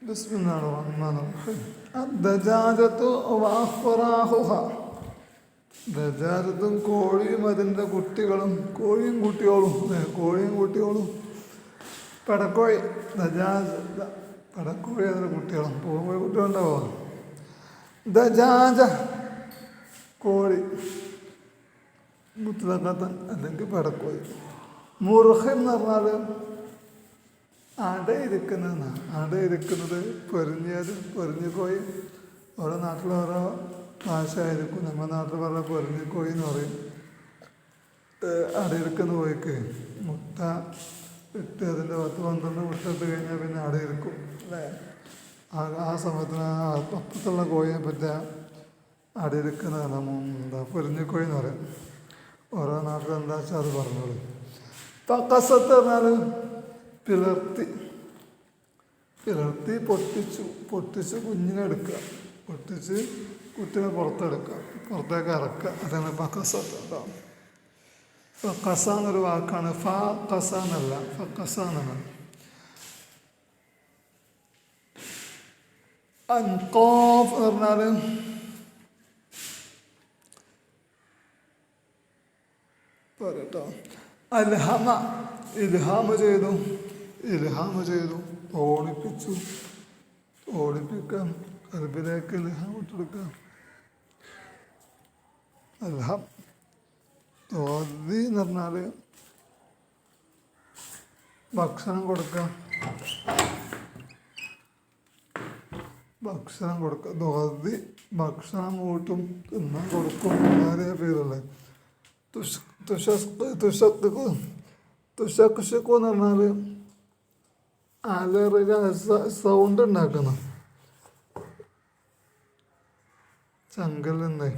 ബിസ്മില്ലാഹിർ റഹ്മാനിർ റഹീം. അദ്ദജാജത്തു വഅഖ്റാഹുഹ. ദജാജത്തും കോഴിയും അതിൻ്റെ കുട്ടികളും, കോഴിയും കുട്ടികളും പടക്കോഴി. ദജാജ പടക്കോഴി അതിൻ്റെ കുട്ടികളും, പൂങ്കോഴി കുട്ടികളുണ്ടാവോ. ദജാജ കോഴി, മുത്തലക്കത്തൻ അല്ലെങ്കിൽ പടക്കോഴി. മുർഹ് എന്ന് പറഞ്ഞാൽ അടയിരിക്കുന്നത് പൊരിഞ്ഞ കോഴി. ഓരോ നാട്ടിൽ ഓരോ ഭാഷ ആയിരിക്കും. നമ്മുടെ നാട്ടിൽ പറഞ്ഞ പൊരിഞ്ഞ കോഴി എന്ന് പറയും. അടയിരിക്കുന്ന കോഴിക്ക് മുട്ട ഇട്ട് അതിൻ്റെ 10-12 മുട്ട ഇട്ട് കഴിഞ്ഞാൽ പിന്നെ അടയിരിക്കും അല്ലേ. ആ സമയത്തിന് അപ്പുറത്തുള്ള കോഴിയെ പറ്റിയ അടയിരിക്കുന്നതാണ് പൊരിഞ്ഞ കോഴി എന്ന് പറയും. ഓരോ നാട്ടിൽ എന്താ വെച്ചാൽ അത് പറഞ്ഞോളൂ. പക്കസത്ത് പറഞ്ഞാൽ പിളർത്തി പൊട്ടിച്ച് കുഞ്ഞിനെ എടുക്കുക, പൊട്ടിച്ച് കുട്ടിനെ പുറത്തേക്ക് ഇറക്കുക. അതാണ് പക്കസത്ത് കേട്ടോ. ഫക്കസ എന്നൊരു വാക്കാണ്. ഫ കസ എന്നല്ല, ഫക്കസ എന്നാണ്. അൻഖാഫ് പറഞ്ഞാൽ പറയട്ടോ. ഇൽഹാമ ചെയ്തു ഓടിപ്പിക്കാം, കൽബിലേക്ക് ഇൽഹാം ഇട്ടെടുക്കാം. അൽഹം തോതി എന്ന് പറഞ്ഞാൽ ഭക്ഷണം കൊടുക്കാം. തോതി ഭക്ഷണം കൂട്ടും, തിന്നാൻ കൊടുക്കും. വളരെ പേരല്ലേ. തുഷക്കുഷക്കു എന്ന് പറഞ്ഞാൽ സൗണ്ട് ഉണ്ടാക്കണം. ചങ്കലിന്ന്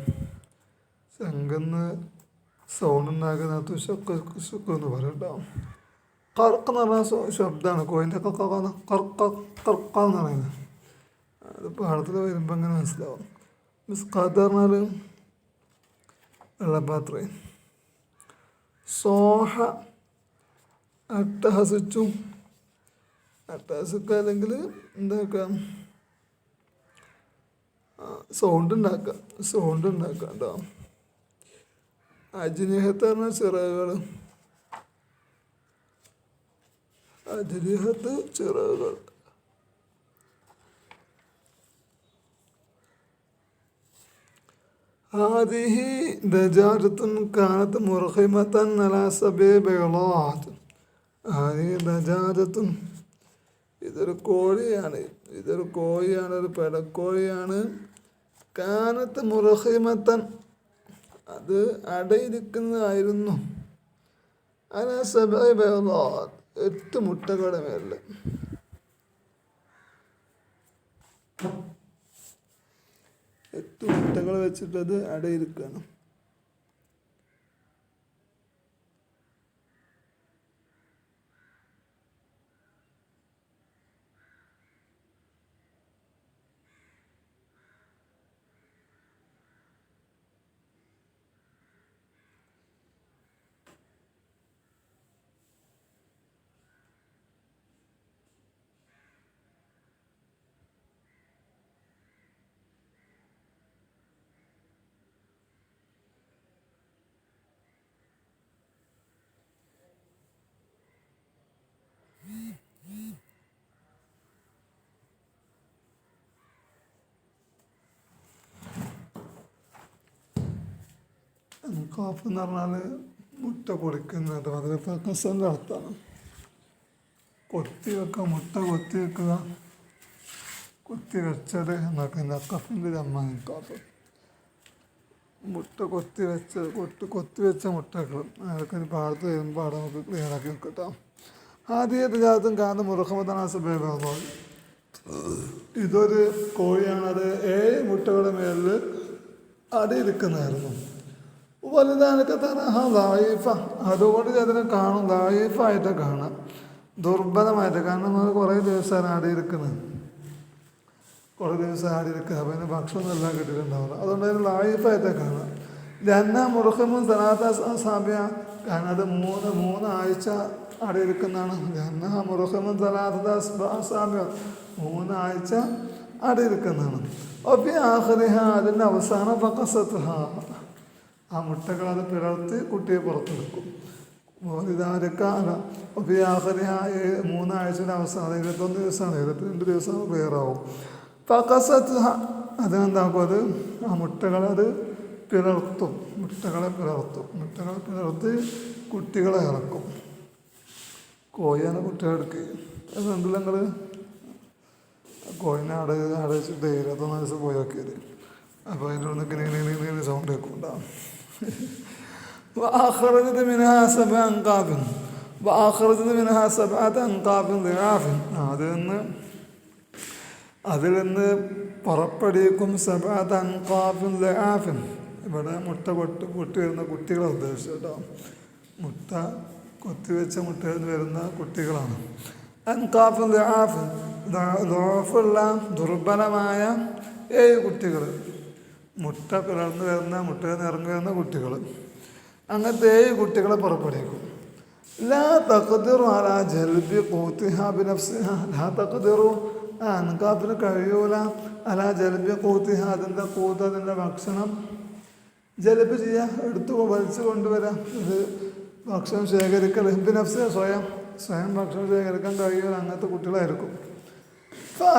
സൗണ്ട് ഉണ്ടാക്കുന്ന തുഷക്കുഷക്കു എന്ന് പറയും കേട്ടോ. കറക്ക് എന്ന് പറഞ്ഞാൽ ശബ്ദമാണ്. കോയിൻ്റെ കറക്കാന്ന് പറയുന്നത്. അത് പാടത്തിൽ വരുമ്പോൾ അങ്ങനെ മനസ്സിലാവും. മിസ്കാത്ത് പറഞ്ഞാൽ വെള്ളപ്പാത്രം. സോഹ അട്ടഹസിക്കുക അല്ലെങ്കിൽ എന്താക്കാം, സൗണ്ട് ഉണ്ടാക്കാം കേട്ടോ. അജ്നിഹത്ത് പറഞ്ഞാൽ ചിറകുകൾ. ഹാദിഹി ദജാജത്തുൻ കാനത്ത് മുർഹിമത്തൻ അലാ സബീ ബൈളാത്ത്. ഹാദിഹി ദജാജത്തുൻ, ഇതൊരു കോഴിയാണ്, ഒരു പെടക്കോഴിയാണ്. കാനത്ത് മുർഹിമത്തൻ, അത് അടയിരിക്കുന്നതായിരുന്നു. അലാ സബീ ബൈളാത്ത്, 8 മുട്ടകളുടെ മേലിൽ. മുട്ടകൾ വെച്ചിട്ടത് അടയിരിക്കുകയാണ്. കാഫ് എന്ന് പറഞ്ഞാൽ മുട്ട പൊളിക്കുന്നത്. അതിൽ കസൻ്റെ അർത്ഥമാണ്. മുട്ട കൊത്തി വെച്ചത് എന്നൊക്കെ കഫിൻ്റെ ജമ്മാണ് കാഫ്. മുട്ട കൊത്തിവെച്ച മുട്ടകൾ. അതൊക്കെ ഒരു പാടത്ത് വരുമ്പോൾ അവിടെ നമുക്ക് ക്ലിയറാക്കി വെക്കട്ടോ. ആദ്യത്തെ ജാതം കാരണം മുറഹമ്മദാണ്. ഇതൊരു കോഴിയാണ്. അത് 7 മുട്ടകളുടെ മേലിൽ അടിയിരിക്കുന്നതായിരുന്നു. വലുതാനൊക്കെ തറഹ ദായിഫ, അതുകൊണ്ട് അതിനെ കാണും, ദായിഫായിട്ട് കാണാം, ദുർബലമായിട്ട്. കാരണം അത് കുറേ ദിവസമാണ് അടിയിരിക്കുന്നത്. അപ്പോൾ അതിന് ഭക്ഷണം എല്ലാം കിട്ടിയിട്ടുണ്ടാവില്ല. അതുകൊണ്ട് അതിന് ദായിഫായിട്ട് കാണാം. മുറുഖമും സനാത്ത സാബ്യ, കാരണം അത് 3 ആഴ്ച അവിടെ ഇരിക്കുന്നതാണ്. മൂന്നാഴ്ച അവിടെ ഇരിക്കുന്നതാണ്. അതിൻ്റെ അവസാനം ആ മുട്ടകൾ അത് പിളർത്തി കുട്ടിയെ പുറത്തെടുക്കും. മൂന്നാഴ്ചയുടെ അവസാനം 21 ദിവസമാണ്, 22 ദിവസം വേറാവും. അതിനെന്താക്കും, അത് ആ മുട്ടകളത് പിളർത്തും. മുട്ടകളെ പിളർത്തി കുട്ടികളെ ഇറക്കും. കോഴിയാണ് കുട്ടികളെടുക്കുക. അത് കണ്ടില്ല നിങ്ങൾ? കോഴിനെ അവിടെ വെച്ചിട്ട് 21 ദിവസം പോയി നോക്കിയത്. അപ്പോൾ അതിൻ്റെ ഉള്ളിൽ ഇങ്ങനെ സൗണ്ട് കേൾക്കുന്നുണ്ടാവും. അതിൽ നിന്ന് പുറപ്പെടുവിക്കും സബഅത അൻഖാബിൻ ലആഫിൻ. ഇവിടെ മുട്ട പൊട്ടി വരുന്ന കുട്ടികളെ ഉദ്ദേശിച്ചു കേട്ടോ. മുട്ട കൊത്തിവെച്ച മുട്ടയിൽ നിന്ന് വരുന്ന കുട്ടികളാണ്. അൻഖാബിൻ ലആഫിൻ, ദുർബലമായ 7 കുട്ടികൾ. മുട്ട പിളർന്നു വരുന്ന, മുട്ടയിൽ നിന്ന് ഇറങ്ങി വരുന്ന കുട്ടികൾ. അങ്ങനത്തെ 7 കുട്ടികളെ പുറപ്പെടുവിക്കും. ലാ തഖ്ദിറു അലാ ജൽബി ഖൂതിഹാ ബിനഫ്സിഹാ. ലാ തഖ്ദിറു, അൻഖാബിന് കഴിയൂല, അലാ ജൽബി ഖൂതിഹാ, അതിൻ്റെ കൂത്ത്, അതിൻ്റെ ഭക്ഷണം ജലബ് ചെയ്യുക, എടുത്തു വലിച്ചു കൊണ്ടുവരാം. ഇത് ഭക്ഷണം ശേഖരിക്കൽ ബിനഫ്സിഹാ, സ്വയം ഭക്ഷണം ശേഖരിക്കാൻ കഴിയൂല. അങ്ങനത്തെ കുട്ടികളായിരിക്കും.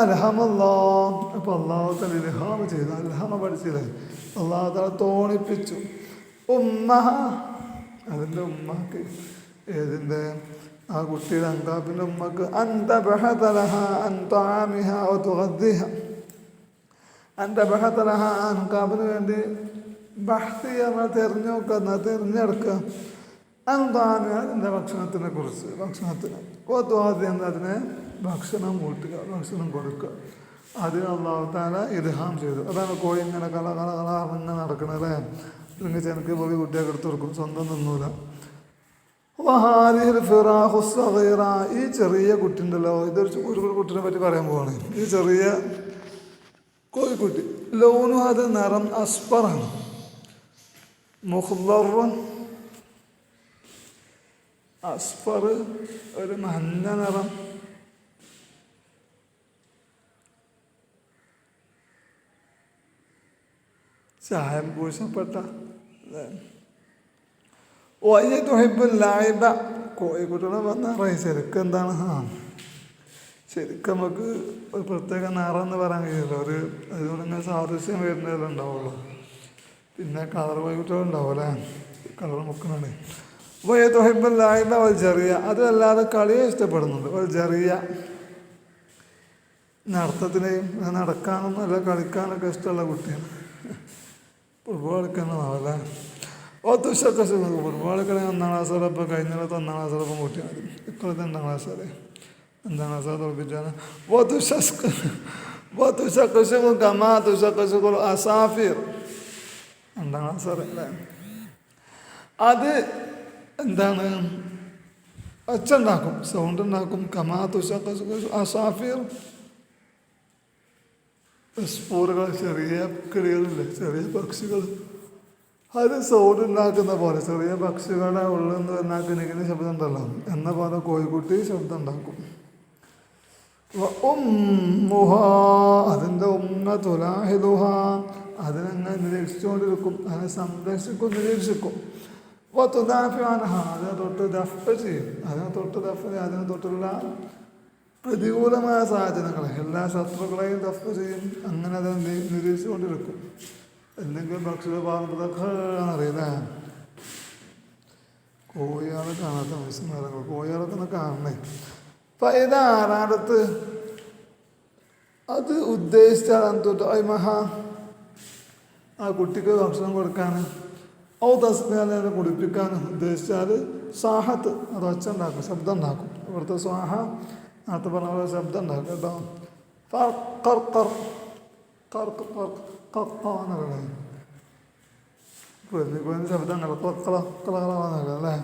അൽഹമല്ലാഹ്, അപ്പോൾ അള്ളാഹു തആല ഇൽഹാം ചെയ്തു. അൽഹമ പഠിച്ചില്ലേ? അള്ളാഹു തആല തോണിപ്പിച്ചു. ഉമ്മഹ, അതിൻ്റെ ഉമ്മക്ക്, ഏതിൻ്റെ? ആ കുട്ടിയുടെ അൻഖാബിൻ്റെ ഉമ്മക്ക്. അൻത ബഹതലഹ അൻ തആമിഹ വ തുഗദ്ദിഹ. അൻത ബഹതലഹ, അൻഖാബിന് വേണ്ടി ബഹ്ത് ചെയ്യുക, തിരഞ്ഞെടുക്കുക. അൻ തആമിഹ, അതിൻ്റെ ഭക്ഷണത്തിനെ കുറിച്ച്, ഭക്ഷണത്തിന്. വ തുഗദ്ദിഹ, അതിനെ ഭക്ഷണം കൂട്ടുക, ഭക്ഷണം കൊടുക്കുക. അത് അള്ളാഹു തആല ഇൽഹാം ചെയ്തു. അതാണ് കോഴി ഇങ്ങനെ ഇങ്ങനെ നടക്കണത് അല്ലേ? അല്ലെങ്കിൽ ചെനക്ക് പോയി കുട്ടിയൊക്കെ എടുത്ത് കൊടുക്കും, സ്വന്തം തിന്നൂല. ഈ ചെറിയ കുട്ടിയുണ്ടല്ലോ, ഒരു കുട്ടീനെ പറ്റി പറയാൻ പോവാണ്. ഈ ചെറിയ കോഴിക്കുട്ടി, ലൗനു, അത് നിറം അസ്ഫറാണ്. മുഖ്ളറുൻ, അസ്ഫർ, ഒരു മഞ്ഞ നിറം. ചായം പൂശപ്പെട്ട. ലായിബ, കോഴിക്കുട്ടികളെ നിറയെ ശരിക്കും എന്താണ്? ശരിക്കും നമുക്ക് ഒരു പ്രത്യേക നിറം എന്ന് പറയാൻ കഴിയില്ല. അതുകൊണ്ട് ഇങ്ങനെ സാദൃശ്യം വരുന്നതെല്ലാം ഉണ്ടാവുള്ളൂ. പിന്നെ കളർ കോഴിക്കുട്ടികളുണ്ടാവും അല്ലേ? കളർ മുക്കുന്നുണ്ട്. വയതൊഹിബുൽ ലായിബ വൽ ജറിയ, അതല്ലാതെ കളിയെ ഇഷ്ടപ്പെടുന്നുണ്ട്. വൽ ജറിയ, നടത്തത്തിനെയും നടക്കാനൊന്നും അല്ല, കളിക്കാനൊക്കെ ഇഷ്ടമുള്ള കുട്ടിയാണ്. ഫുട്ബോൾ കളിക്കുന്നതാവല്ലേ? ഫുട്ബോൾ കളി 1ാം ക്ലാസ്സോടൊപ്പം, കഴിഞ്ഞ 1ാം ക്ലാസ്സോടൊപ്പം കൂട്ടിയാൽ മതി. ഇപ്പോഴത്തെ 2ാം ക്ലാസ് വരെ, 2ാം ക്ലാസ് തോൽപ്പിച്ചാണ്. അസാഫിർ, 2ാം ക്ലാസ് വരെ അല്ലേ? അത് എന്താണ്? ഒച്ച ഉണ്ടാക്കും, സൗണ്ട് ഉണ്ടാക്കും. അസാഫിർ, സ്പൂറുകൾ, ചെറിയ കിളികളില്ലേ, ചെറിയ പക്ഷികൾ, അത് സൗണ്ട് ഉണ്ടാക്കുന്ന പോലെ. ചെറിയ പക്ഷികളുടെ ഉള്ളിൽ നിന്ന് വരുന്ന കിണിക്കിന് ശബ്ദം ഉണ്ടല്ലോ, എന്ന പോലെ കോഴിക്കുട്ടി ശബ്ദം ഉണ്ടാക്കും. അതിൻ്റെ ഉമ്മ തുലാഹിദുഹ, അതിനങ്ങനെ നിരീക്ഷിച്ചുകൊണ്ടിരിക്കും, അതിനെ സംരക്ഷിക്കും, നിരീക്ഷിക്കും. അതിനെ തൊട്ട് ദഫ് ചെയ്യും, അതിനെ തൊട്ടുള്ള പ്രതികൂലമായ സാഹചര്യങ്ങളെ, എല്ലാ ശത്രുക്കളെയും ദഫ് ചെയ്യും. അങ്ങനെ അത് നിരീക്ഷിച്ചുകൊണ്ടിരിക്കും. എന്തെങ്കിലും ഭക്ഷ്യ പാർപ്പതൊക്കെ അറിയില്ലേ? കോഴികളെ കാണാത്ത മനുഷ്യന്മാരങ്ങൾ, കോഴികളൊക്കെ ഒന്ന് കാണണേ. അപ്പം ഇതാരാടത്ത് അത് ഉദ്ദേശിച്ചാൽ ആ കുട്ടിക്ക് ഭക്ഷണം കൊടുക്കാൻ, തസ്മിയാലെ കുടിപ്പിക്കാൻ ഉദ്ദേശിച്ചാൽ സാഹത്ത്, അത് ഒച്ച ഉണ്ടാക്കും, ശബ്ദം ഉണ്ടാക്കും. ഇവിടുത്തെ സ്വാഹ നേരത്തെ പറഞ്ഞ പോലെ ശബ്ദം ഉണ്ടാക്കും കേട്ടോ. എന്നറിയണേ ശബ്ദം കളക്കളകളാന്നല്ല അല്ലേ?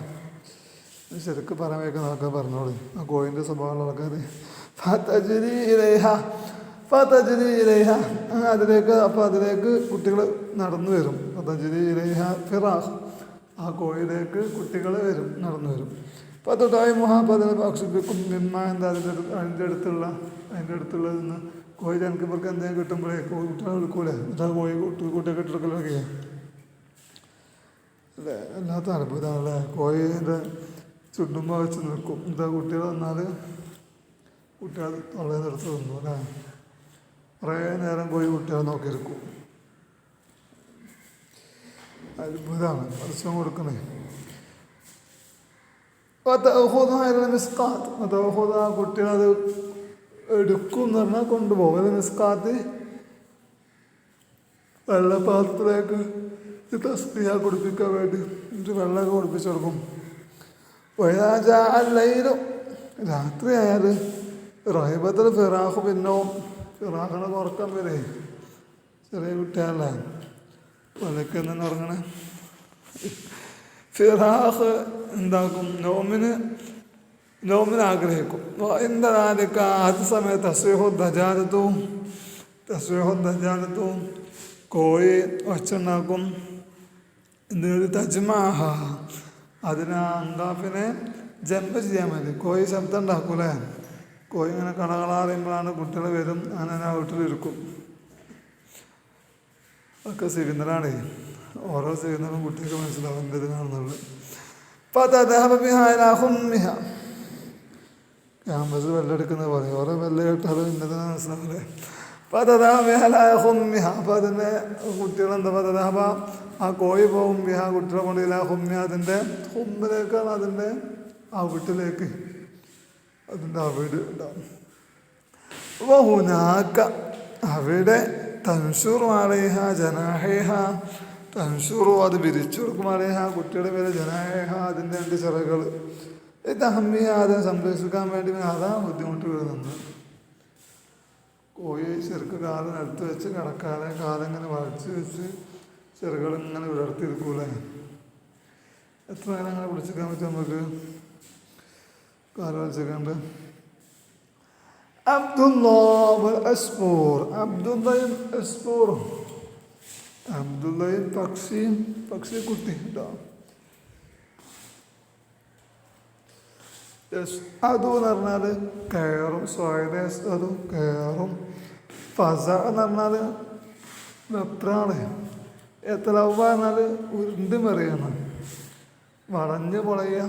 ശരിക്കും പറയാൻ വയ്ക്കുന്നതൊക്കെ പറഞ്ഞോളൂ. ആ കോഴിൻ്റെ സ്വഭാവമുള്ള ആൾക്കാർ അതിലേക്ക്, അപ്പോൾ അതിലേക്ക് കുട്ടികൾ നടന്നു വരും. ഫതജ്രി ഇലൈഹ ഫിറാഹ്, ആ കോഴിയിലേക്ക് കുട്ടികൾ വരും, നടന്നു വരും. പത്തോട്ടായി മുഹാപ്പതിനെ ഭക്ഷിപ്പിക്കും നിമ്മ എന്താ അതിൻ്റെ അടുത്തുള്ളതിൽ നിന്ന് കോഴി എനിക്ക് ഇവർക്ക് എന്തെങ്കിലും കിട്ടുമ്പോഴേ കോഴി കുട്ടികളെ വിളിക്കൂലേ എന്നിട്ട് കോഴി കുട്ടിയൊക്കെ ഇട്ടെടുക്കലൊക്കെ അല്ലേ എല്ലാത്ത അത്ഭുതമാണല്ലേ. കോഴീൻ്റെ ചുണ്ടുമ്പോൾ വെച്ച് നിൽക്കും എന്താ കുട്ടികൾ വന്നാൽ കുട്ടികൾ തൊള്ളേന്നെടുത്ത് തിന്നു അല്ലേ. കുറേ നേരം കോഴി കുട്ടികളെ നോക്കിയിരിക്കും. അത്ഭുതമാണ് പരസ്യം കൊടുക്കണേ. കുട്ടികളത് എടുക്കും എന്ന് പറഞ്ഞാൽ കൊണ്ടുപോകും. മിസ്കാത്ത് വെള്ളപ്പാത്രത്തിലേക്ക് തസ്ബീഹ കുടിപ്പിക്കാൻ വേണ്ടി എന്നിട്ട് വെള്ളമൊക്കെ കുടിപ്പിച്ചു കൊടുക്കും. വൈകാലും രാത്രി ആയാൽ റഹീബത്തിൽ ഫിറാഖ് പിന്നവും ഫിറാഖിനെ കുറക്കാൻ വരെ ചെറിയ കുട്ടിയല്ലേ പലക്ക് തന്നെ ഇറങ്ങണേ. ഫിറാഖ് എന്താക്കും നോമിന് ആഗ്രഹിക്കും. എന്താ അത് സമയത്ത് തസ്വീഹുദ്ദജാലത്തും കോഴി ഒച്ചുണ്ടാക്കും. എന്തൊരു തജ്മാഹ അതിന് അങ്കാഫിനെ ജമ്പ് ചെയ്യാൻ വേണ്ടി കോഴി ശബ്ദം ഉണ്ടാക്കൂലേ. കോഴി ഇങ്ങനെ കടകളറിയുമ്പോഴാണ് കുട്ടികൾ വരും. അങ്ങനെ ആ വീട്ടിലിരിക്കും. ഒക്കെ സിഗ്നലാണ്. ഓരോ സിഗ്നലും കുട്ടിക്ക് മനസ്സിലാവും എന്തിനാണെന്നുള്ളത്. ക്യാമ്പസ് വെല്ലെടുക്കുന്നത് പറയും. ഓരോ വെല്ല കേട്ടാലും ഇന്നതിനെ മനസ്സിലാവില്ലേ. അപ്പം അതിൻ്റെ കുട്ടികളെന്താ പതദാഹബ ആ കോഴി പോകും ബിഹ കുട്ടികളെ കൊണ്ടില്ല ഹുമ്മിയ അതിൻ്റെ ഹുമ്മിലേക്കാണ് അതിൻ്റെ ആ വീട്ടിലേക്ക് അതിൻ്റെ വീട് ഉണ്ടാവും. ഹുനാക്ക അവിടെ തൻഷുറു അലൈഹ ജനാഹേഹ തൻഷുറു അത് വിരിച്ചു കൊടുക്കും. അലൈഹ കുട്ടിയുടെ പേര് ജനാഹേഹ അതിൻ്റെ 2 ചിറകൾ. ഇത് അഹമ്മിയ അതിനെ സംരക്ഷിക്കാൻ വേണ്ടി അതാ ബുദ്ധിമുട്ട് വരുന്നത്. കോഴി ചെറുക്ക് കാലം എടുത്ത് വെച്ച് കിടക്കാതെ കാലിങ്ങനെ വളച്ച് വെച്ച് ചെറുകൾ ഇങ്ങനെ വിടർത്തിയിരിക്കൂലേ. എത്ര നേരം അങ്ങനെ പിടിച്ചിരിക്കാൻ പറ്റും നമുക്ക് കാലം വലിച്ചിട്ടുണ്ട്. അബ്ദുള്ളയും പക്ഷി കുട്ടി കേട്ടോ. അതെന്ന് പറഞ്ഞാൽ കയറും. സ്വായതും കയറും. ഫസ എന്ന് പറഞ്ഞാൽ വെപ്രാണ്. എത്തലവ പറഞ്ഞാൽ ഉരുണ്ട് മറിയണം, വളഞ്ഞ് പൊളയുക.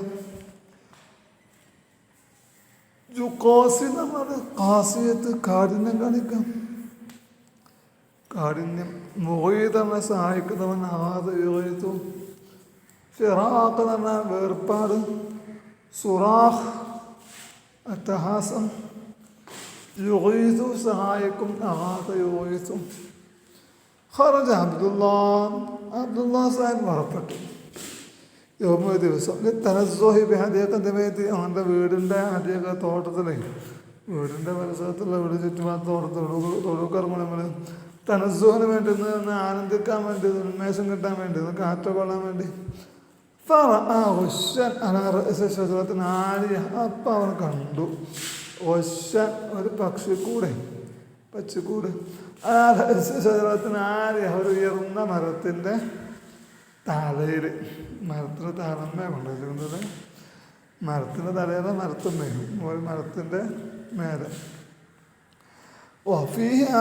ജുക്കോസി എന്ന് പറഞ്ഞാൽ കാസിയത്ത് കാഠിന്യം കാണിക്കാം. കാഠിന്യം മൊഹീതന്നെ സഹായിക്കുന്നവൻ ആദയുത്തും. ഫിറാഖ് എന്ന് പറഞ്ഞാൽ വേർപാട്. സുറാഖ് അട്ടഹാസം. യുഗീതു സഹായിക്കും. ആദയുത്തും. ഖറജ അബ്ദുല്ലാ സാഹിബ് പുറപ്പെട്ടു. യോമ ദിവസം തനസ്സോഹി ഹദീഖത്ത് അവൻ്റെ വീടിൻ്റെ ഹദീഖ തോട്ടത്തിലെ വീടിൻ്റെ പരിസരത്തുള്ള വീട് ചുറ്റുപാട് തൊടുക്കർമ്മങ്ങൾ തനസ്സോഹിന് വേണ്ടി നിന്ന് ആനന്ദിക്കാൻ വേണ്ടി ഉന്മേഷം കിട്ടാൻ വേണ്ടി കാറ്റ് കൊള്ളാൻ വേണ്ടി അപ്പം അവൻ കണ്ടു ഒശൻ ഒരു പക്ഷിക്കൂടെ പച്ചക്കൂട്. ശരീരത്തിനാര്യ ഒരു ഉയർന്ന മരത്തിൻ്റെ തലയിൽ മരത്തിന് തലമേ കൊണ്ടുവരുന്നത്. മരത്തിൻ്റെ തലയുടെ മരത്തുമ്മയും ഒരു മരത്തിൻ്റെ മേലെ.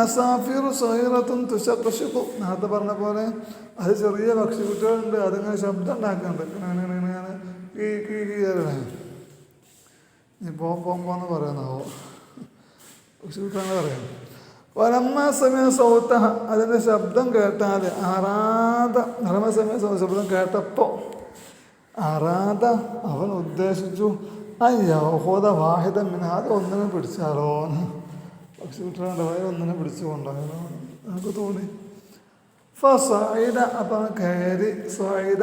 അസാഫിർ സഹീറത്തും തുഷക്കും നേരത്തെ പറഞ്ഞ പോലെ അത് ചെറിയ പക്ഷിക്കുട്ടികളുണ്ട്. അതിങ്ങനെ ശബ്ദം ഉണ്ടാക്കുന്നുണ്ട്. ഇങ്ങനെ നീ പോന്ന് പറയുന്നാവോ പക്ഷിക്കുട്ടികളെ പറയാം. വലമ്മ സമയ സൗത്ത അതിൻ്റെ ശബ്ദം കേട്ടാൽ ശബ്ദം കേട്ടപ്പോൾ അവൻ ഉദ്ദേശിച്ചു അയ്യോഹോദ വാഹിദ അത് ഒന്നിനെ പിടിച്ചാലോ പക്ഷി കുട്ടികളുണ്ടായ ഒന്നിനെ പിടിച്ചു കൊണ്ടുപോയാലോ എനിക്ക് തോന്നി. ഫസൈദ അപ്പം കയറി സൈദ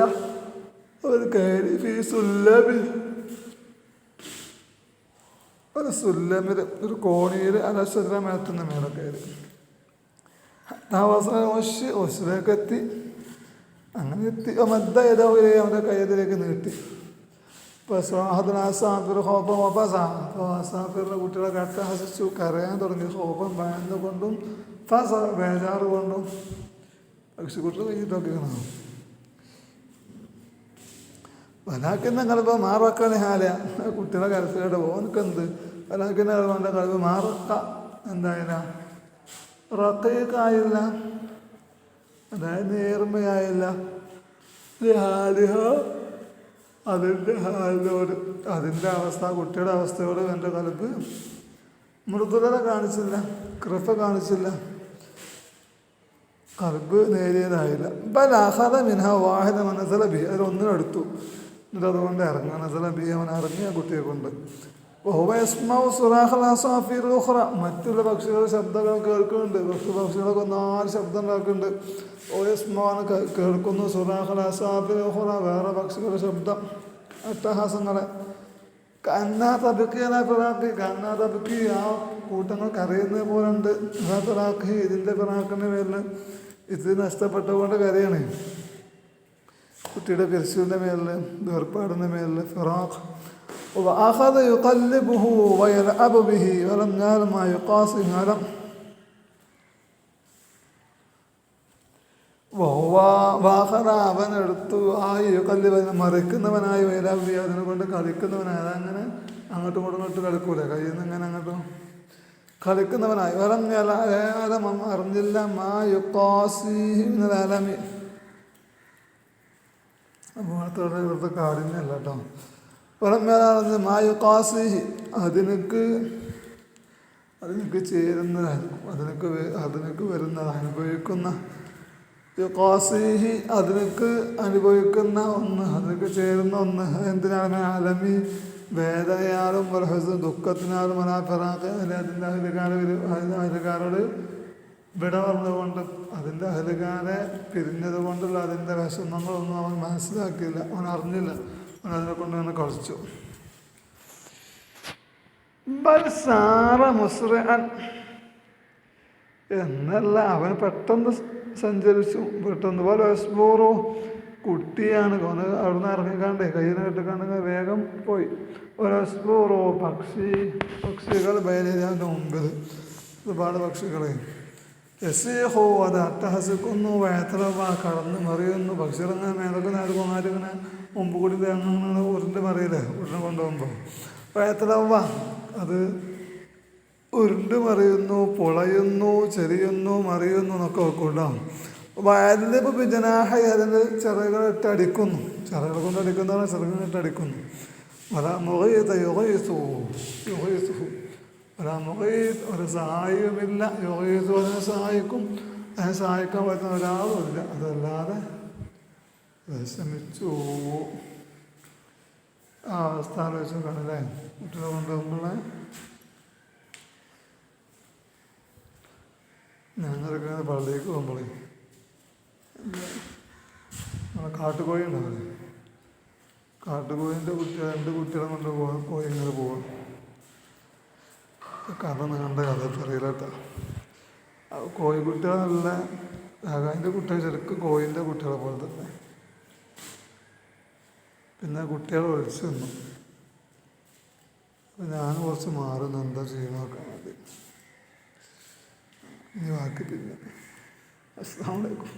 അവർ കയറി ഫീ സുല്ലബി ഒരു സുല്ലമിൽ ഒരു കോണിയിൽ അലശ്വര മേത്തുന്ന മേലെ കയറി. ഒശിലേക്ക് എത്തി. അങ്ങനെ എത്തി മദ്ദ ഏതാവരെ അവൻ്റെ കയ്യതിലേക്ക് നീട്ടി. ഇപ്പോൾ സ്വാഹദനാസാഫിർ ഹോപ്പം അസാഫിറിൻ്റെ കുട്ടികളെ കട്ടഹസിച്ചു കരയാൻ തുടങ്ങി. ഹോപ്പം ഭയന്നുകൊണ്ടും ബേജാറ് കൊണ്ടും പക്ഷിക്കുട്ടികൾ കഴിഞ്ഞിട്ടൊക്കെ കാണാം. വലാക്കുന്ന കളബ് മാറക്കാണ് ഹാല കുട്ടികളെ കരച്ചിലോട്ട് ഓനക്കെന്ത് വലാക്കുന്ന കളബൻ്റെ കളബ് മാറക്ക എന്തായാല റക്കയൊക്കായില്ല, അതായത് നേർമയായില്ല. അതിൻ്റെ ഹാലിനോട് അതിൻ്റെ അവസ്ഥ കുട്ടിയുടെ അവസ്ഥയോട് എൻ്റെ കളബ് മൃദുലത കാണിച്ചില്ല, കൃപ കാണിച്ചില്ല, കളബ് നേരിയതായില്ല. ബലാഹത മിൻഹ വാഹിദ നസല ബി, അതിലൊന്നിനെടുത്തു, എന്നിട്ട് അതുകൊണ്ട് ഇറങ്ങുക. നസല ബി, അവൻ ഇറങ്ങിയ കുട്ടിയെ കൊണ്ട്. മറ്റുള്ള പക്ഷികളുടെ ശബ്ദങ്ങൾ കേൾക്കുന്നുണ്ട്. പക്ഷികളൊക്കെ 4 ശബ്ദം ഉണ്ടാക്കുന്നുണ്ട്. ഓയസ്മാന്ന് കേൾക്കുന്നു. സുറാഖൽ അസാഫിർ ഉഖറ, വേറെ പക്ഷികളുടെ ശബ്ദം, അട്ടഹാസങ്ങളെ. കന്നാ തബിക്കിയ പിറാക്കി, കന്നാ തബിക്കി, ആ കൂട്ടങ്ങൾ കരയുന്നത് പോലെ ഉണ്ട്. പിറാക്കി, ഇതിൻ്റെ പിറാക്കിൻ്റെ പേരിൽ ഇത് നഷ്ടപ്പെട്ടതുകൊണ്ട് കരയാണ്. കുട്ടിയുടെ പിരിച്ചിലിൻ്റെ മേലിൽ, വേർപ്പാടിൻ്റെ മേലിൽ ഫിറാഖ്. وأخذ يقلبه ويلعب به ولم يعل ما يقاسي علم വാഹന അവനെടുത്തു. ആ യുക്കല്ലിബ് മറിക്കുന്നവനായി വയലാബി, അതിനെ കൊണ്ട് കളിക്കുന്നവനായി. അതങ്ങനെ അങ്ങോട്ടും ഇങ്ങോട്ടും കളിക്കൂല, കയ്യിൽ നിന്ന് ഇങ്ങനെ അങ്ങോട്ടും കളിക്കുന്നവനായി. വലം അറിഞ്ഞില്ല മാ യുക്കാസിമി. അപ്പോൾ അടുത്തോടെ ഇവിടുത്തെ കാഠിന്യല്ല കേട്ടോ. പുറമേലാണെന്ന് മായുക്കാസിഹി, അതിനക്ക് ചേരുന്നതായിരിക്കും, അതിനക്ക് വരുന്നത്, അനുഭവിക്കുന്ന. യുക്കാസിഹി, അതിനക്ക് അനുഭവിക്കുന്ന ഒന്ന്, അതിനക്ക് ചേരുന്ന ഒന്ന്. എന്തിനാണ്? അലമി, വേദനയാലും വലഹസ്, ദുഃഖത്തിനാലും അനാഫറാക്ക്, അതിൻ്റെ അഹലുകാരോട് വിട പറഞ്ഞുകൊണ്ട്, അതിൻ്റെ അഹലുകാരെ പിരിഞ്ഞത് കൊണ്ടുള്ള അതിൻ്റെ വിഷമങ്ങളൊന്നും അവൻ മനസ്സിലാക്കിയില്ല, അവൻ അറിഞ്ഞില്ല. അതിനെ കൊണ്ട് തന്നെ കളിച്ചു. ബൽസാറ മുസ്രഅൻ എന്നല്ല, അവൻ പെട്ടെന്ന് സഞ്ചരിച്ചു, പെട്ടെന്ന്. പോലെ എസ്ബോറോ, കുട്ടിയാണ്, അവന് അവിടുന്ന് ഇറങ്ങിക്കാണ്ടേ കയ്യിൽ നിന്ന് കെട്ടിക്കാണ്ടെങ്കിൽ വേഗം പോയി. ഒരു എസ്ബോറോ, പക്ഷികൾ ബയലേരിയാൻ്റെ മുമ്പിൽ ഒരുപാട് പക്ഷികളെ. എസ്ഹോ, അത് അട്ടഹസിക്കുന്നു. വയത്തലവ, കടന്ന് മറിയുന്നു. പക്ഷികളിങ്ങനെ മേലൊക്കെ നേടുമാരിങ്ങനെ മുമ്പ് കൂടി അങ്ങനെ ഉരുണ്ട് മറിയില്ലേ, ഉരുണ്ട് കൊണ്ടുപോകുമ്പോൾ. വയത്തലവ, അത് ഉരുണ്ട് മറിയുന്നു, പൊളയുന്നു, ചെറിയുന്നു, മറിയുന്നു എന്നൊക്കെ വെക്കുണ്ടാവും. വയലിപ്പോൾ ബിജനാഹ, അതിൻ്റെ ചിറകളിട്ട് അടിക്കുന്നു, ചിറകൾ കൊണ്ട് അടിക്കുന്നതാണ്, ചിറകളിട്ട് അടിക്കുന്നു. വല മുഖീത യുഗീസു, വല മുഖീത്, ഒരു സഹായവുമില്ല. യുഗീസു, അതിനെ സഹായിക്കും, അതിനെ സഹായിക്കാൻ പറ്റുന്ന ഒരാളുമില്ല. അതല്ലാതെ വിഷമിച്ചു. ആ അവസ്ഥ ആലോചിച്ച് കാണല്ലേ കുട്ടികളെ കൊണ്ടുപോകുമ്പോളെ. ഞങ്ങളൊക്കെ പള്ളിക്ക് പോകുമ്പോളേ കാട്ടുകോഴി ഉണ്ടാവില്ലേ, കാട്ടുകോഴിൻ്റെ 2 കുട്ടികളെ കൊണ്ട് കോഴി ഇങ്ങനെ പോവാം. കഥ നീണ്ട കഥ അറിയില്ലട്ടോ. കോഴിക്കുട്ടികളെ നല്ല അതിൻ്റെ കുട്ടികൾ ശരിക്കും കോഴിൻ്റെ കുട്ടികളെ പോലെ തന്നെ. പിന്നെ കുട്ടികൾ ഒളിച്ചു നിന്നു. അപ്പം ഞാൻ കുറച്ച് മാറുന്നു, എന്താ ചെയ്യുന്ന നോക്കാൻ മതി. ഇനി ബാക്കി പിന്നെ. അസ്സലാമു അലൈക്കും.